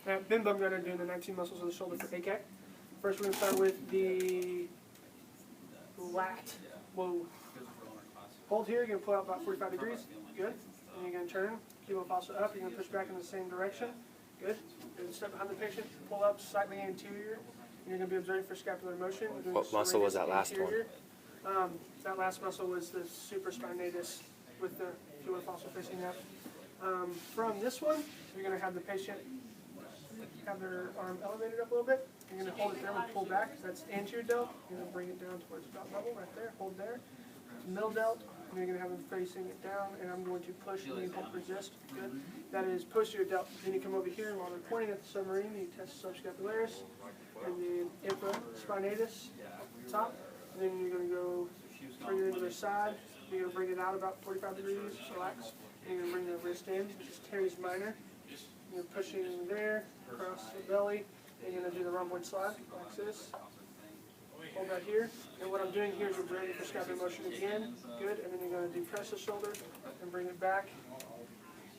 Ben Bumgarner doing the 19 muscles of the shoulder for ACAC. First, we're going to start with the lat. Whoa. Hold here. You're going to pull out about 45 degrees. Good. And you're going to turn. Kilo fossil up. You're going to push back in the same direction. Good. Then step behind the patient. Pull up slightly anterior. And you're going to be observing for scapular motion. What muscle was that last one? That last muscle was the supraspinatus with the kilo fossil facing up. From this one, you're going to have the patient have their arm elevated up a little bit. You're going to hold it there and pull back. So that's anterior delt. You're going to bring it down towards belt level right there. Hold there. Middle delt. And you're going to have them facing it down. And I'm going to push and you hold resist. Good. That is posterior delt. Then you come over here and while they're pointing at the submarine, you test subscapularis and the infraspinatus top. And then you're going to go bring it into the side. You're going to bring it out about 45 degrees. Relax. And you're going to bring the wrist in, which is teres minor. You're pushing there, across the belly, and you're going to do the rhomboid slide, like this. Hold that here. And what I'm doing here is we're bringing for scapular motion again. Good. And then you're going to depress the shoulder and bring it back.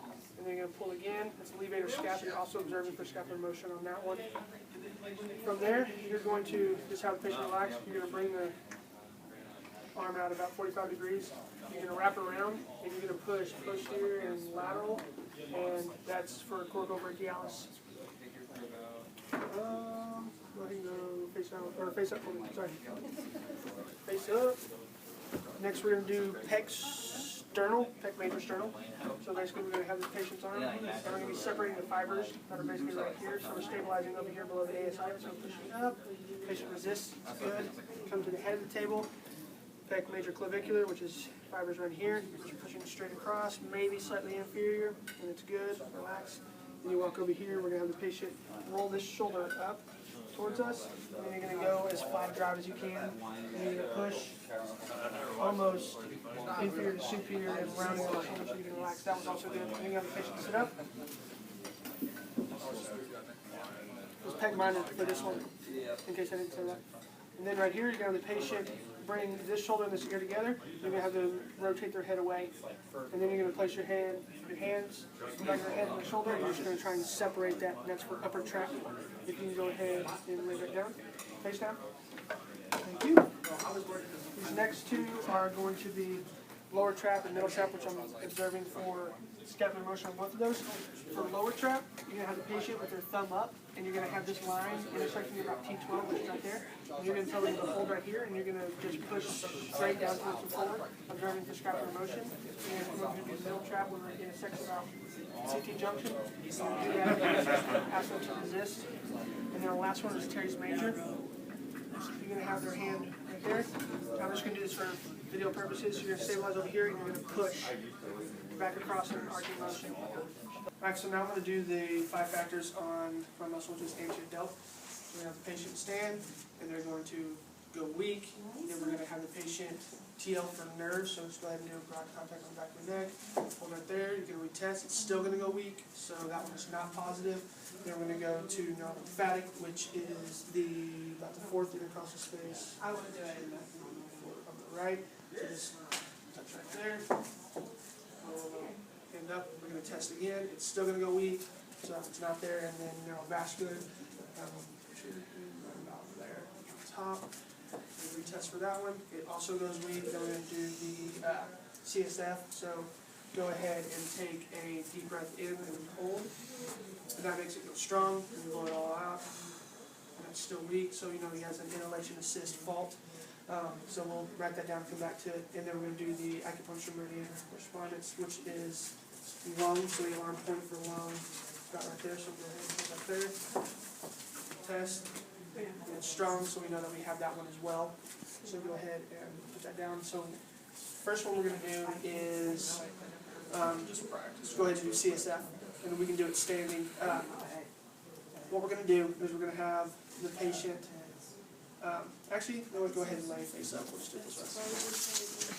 And then you're going to pull again. It's levator scap. You're also observing for scapular motion on that one. From there, you're going to just have the patient relax. You're going to bring the arm out about 45 degrees. You're going to wrap around, and you're going to push posterior and lateral, and that's for coracobrachialis. Go ahead and go face out, or face up for me, sorry. Face up. Next we're going to do pec sternal, pec major sternal. So basically we're going to have the patient's arm, and we're going to be separating the fibers that are basically right here. So we're stabilizing over here below the ASI, so pushing up. Patient resists, it's good. Come to the head of the table. Pec major clavicular, which is fibers right here. You're pushing straight across, maybe slightly inferior, and it's good. Relax. Then you walk over here. We're going to have the patient roll this shoulder up towards us. And then you're going to go as flat drive as you can. And you're going to push almost inferior to superior and rounding the shoulder so you can relax. That was also good. And then you have the patient sit up. Just pec minor for this one, in case I didn't say that. And then right here, you're going to have the patient bring this shoulder and this ear together. You're going to have them rotate their head away. And then you're going to place your hands back of the head and the shoulder, and you're just going to try and separate that, and that's for upper trap. If you can go ahead and lay that down. Face down. Thank you. These next two are going to be lower trap and middle trap, which I'm observing for scapular motion on both of those. For lower trap, you're going to have the patient with their thumb up, and you're going to have this line intersecting about T12, which is right there. And you're going to tell them to hold right here, and you're going to just push straight down towards the forward, observing for scapular motion. And we're going to do middle trap when we're in a section about CT junction. So do that, ask them to resist. And then the last one is teres major. So you're going to have their hand right there. I'm just going to do this for video purposes. You're going to stabilize over here, and you're going to push back across in an arcing motion. Alright, so now I'm going to do the 5 factors on my muscle, which is anterior delt. We're going to have the patient stand, and they're going to go weak. Then we're going to have the patient TL for nerves, so just go ahead and do broad contact on the back of the neck. Hold right there, you can retest. It's still going to go weak, so that one is not positive. Then we're going to go to non-lymphatic, which is about the 4th intercostal space. I want to do it on the right. So just touch right there. Hand up. We're going to test again. It's still going to go weak, so it's not there. And then neurovascular. Right about there on top. We retest for that one. It also goes weak. Then we're going to do the CSF. So go ahead and take a deep breath in and hold. And that makes it go strong. And we blow it all out. And it's still weak, so you know he has an inhalation assist fault. So we'll write that down, come back to it, and then we're going to do the acupuncture meridian correspondence, which is lung, so the alarm point for lung, got right there, so go ahead and put that there. Test, and it's strong, so we know that we have that one as well. So go ahead and put that down. So first one we're going to do is, just go ahead and do CSF, and we can do it standing. What we're going to do is we're going to have the patient, actually, no, go ahead and lay face up. We'll just do it this way.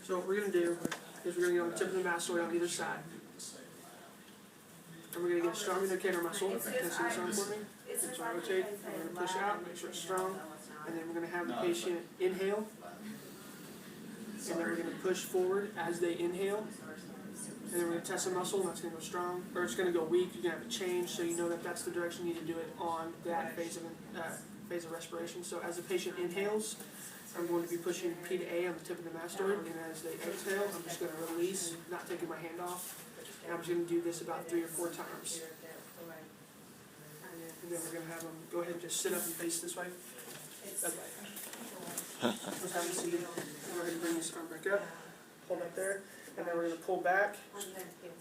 So what we're going to do is we're going to go on the tip of the mastoid on either side. And we're going to get a strong indicator muscle. Can you see this arm for me? So rotate, and we're going to push out, make sure it's strong. And then we're going to have the patient inhale. And then we're gonna push forward as they inhale. And then we're gonna test the muscle, and that's gonna go strong, or it's gonna go weak. You're gonna have to change, so you know that that's the direction you need to do it on that phase of respiration. So as the patient inhales, I'm going to be pushing P to A on the tip of the mastoid, and as they exhale, I'm just gonna release, not taking my hand off. And I'm just gonna do this about 3 or 4 times. And then we're gonna have them go ahead and just sit up and face this way. Okay. Let's have a seat. We're gonna bring this arm back up, hold up there, and then we're gonna pull back.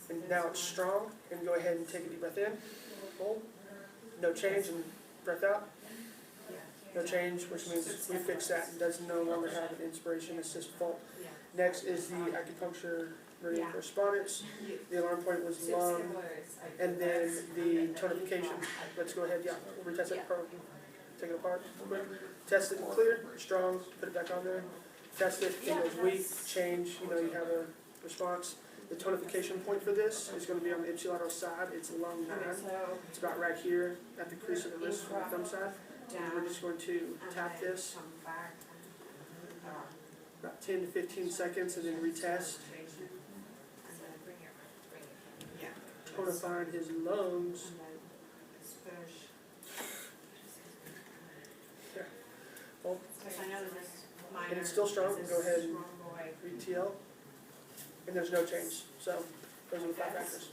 And now it's strong, and go ahead and take a deep breath in, hold, no change, and breath out. No change, which means we fix that and does no longer have an inspiration assist fault. Next is the acupuncture meridian correspondence. The alarm point was lung, and then the tonification. Let's go ahead, yeah, we'll retest it, take it apart real quick. Test it clear, strong, put it back on there. Test it, it goes weak, change, you know, you have a response. The tonification point for this is going to be on the ipsilateral side. It's lung 9. It's about right here at the crease of the wrist on the thumb side. And we're just going to tap this about 10 to 15 seconds and then retest. Tonifying his lungs. Yeah. Well, and it's still strong. Go ahead and re-TL. And there's no change. So those are the 5 factors.